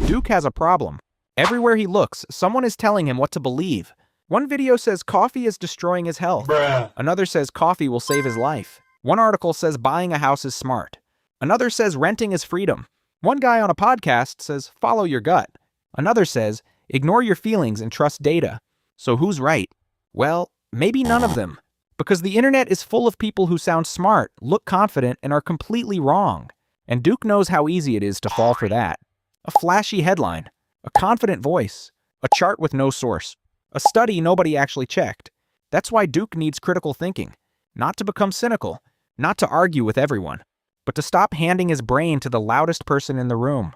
Duke has a problem. Everywhere he looks, someone is telling him what to believe. One video says coffee is destroying his health. Another says coffee will save his life. One article says buying a house is smart. Another says renting is freedom. One guy on a podcast says follow your gut. Another says ignore your feelings and trust data. So who's right? Well, maybe none of them. Because the internet is full of people who sound smart, look confident, and are completely wrong. And Duke knows how easy it is to fall for that. A flashy headline, a confident voice, a chart with no source, a study nobody actually checked. That's why Duke needs critical thinking. Not to become cynical, not to argue with everyone, but to stop handing his brain to the loudest person in the room.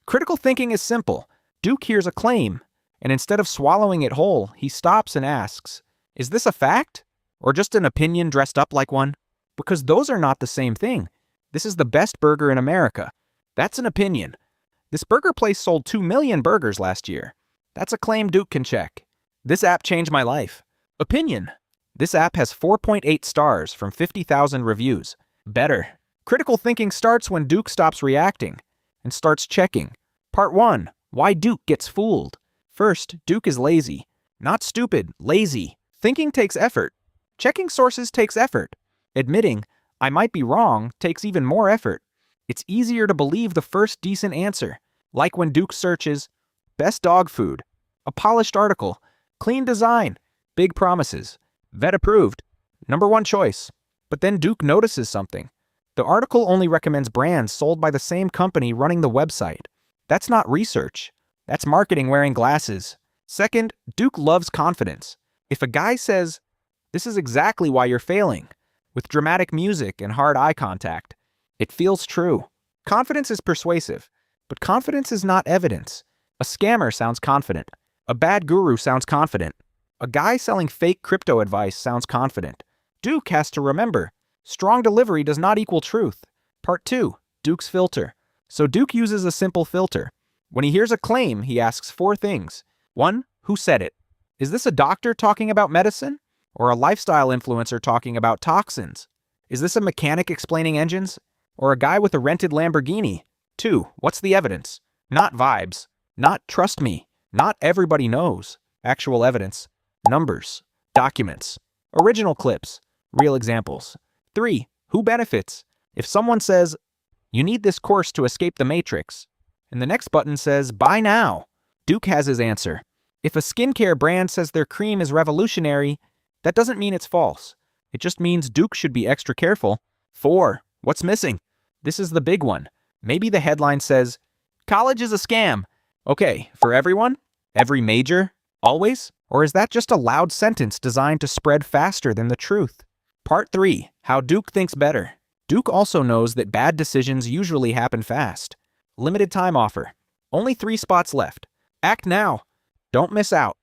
Critical thinking is simple. Duke hears a claim, and instead of swallowing it whole, he stops and asks, is this a fact? Or just an opinion dressed up like one? Because those are not the same thing. This is the best burger in America. That's an opinion. This burger place sold 2 million burgers last year. That's a claim Duke can check. This app changed my life. Opinion. This app has 4.8 stars from 50,000 reviews. Better. Critical thinking starts when Duke stops reacting and starts checking. Part 1. Why Duke gets fooled. First, Duke is lazy. Not stupid, lazy. Thinking takes effort. Checking sources takes effort. Admitting, I might be wrong, takes even more effort. It's easier to believe the first decent answer, like when Duke searches, best dog food, a polished article, clean design, big promises, vet approved, #1 choice. But then Duke notices something. The article only recommends brands sold by the same company running the website. That's not research. That's marketing wearing glasses. Second, Duke loves confidence. If a guy says, this is exactly why you're failing, with dramatic music and hard eye contact, it feels true. Confidence is persuasive, but confidence is not evidence. A scammer sounds confident. A bad guru sounds confident. A guy selling fake crypto advice sounds confident. Duke has to remember, strong delivery does not equal truth. Part 2, Duke's filter. So Duke uses a simple filter. When he hears a claim, he asks 4 things. 1, who said it? Is this a doctor talking about medicine? Or a lifestyle influencer talking about toxins? Is this a mechanic explaining engines? Or a guy with a rented Lamborghini? 2, what's the evidence? Not vibes. Not trust me. Not everybody knows. Actual evidence. Numbers. Documents. Original clips. Real examples. 3, who benefits? If someone says, you need this course to escape the matrix, and the next button says, buy now, Duke has his answer. If a skincare brand says their cream is revolutionary, that doesn't mean it's false. It just means Duke should be extra careful. 4, what's missing? This is the big one. Maybe the headline says, college is a scam. Okay, for everyone? Every major? Always? Or is that just a loud sentence designed to spread faster than the truth? Part 3, how Duke thinks better. Duke also knows that bad decisions usually happen fast. Limited time offer. Only 3 spots left. Act now. Don't miss out.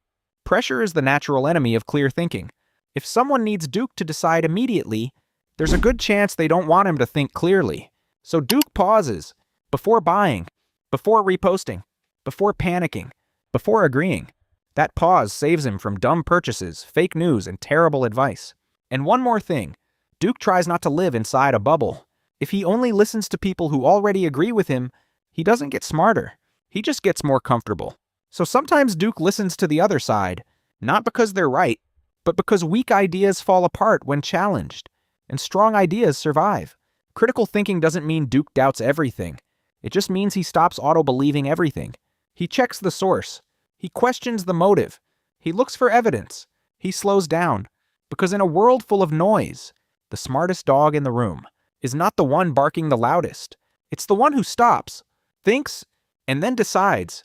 Pressure is the natural enemy of clear thinking. If someone needs Duke to decide immediately, there's a good chance they don't want him to think clearly. So Duke pauses, before buying, before reposting, before panicking, before agreeing. That pause saves him from dumb purchases, fake news, and terrible advice. And one more thing, Duke tries not to live inside a bubble. If he only listens to people who already agree with him, he doesn't get smarter. He just gets more comfortable. So sometimes Duke listens to the other side, not because they're right, but because weak ideas fall apart when challenged, and strong ideas survive. Critical thinking doesn't mean Duke doubts everything. It just means he stops auto-believing everything. He checks the source. He questions the motive. He looks for evidence. He slows down. Because in a world full of noise, the smartest dog in the room is not the one barking the loudest. It's the one who stops, thinks, and then decides.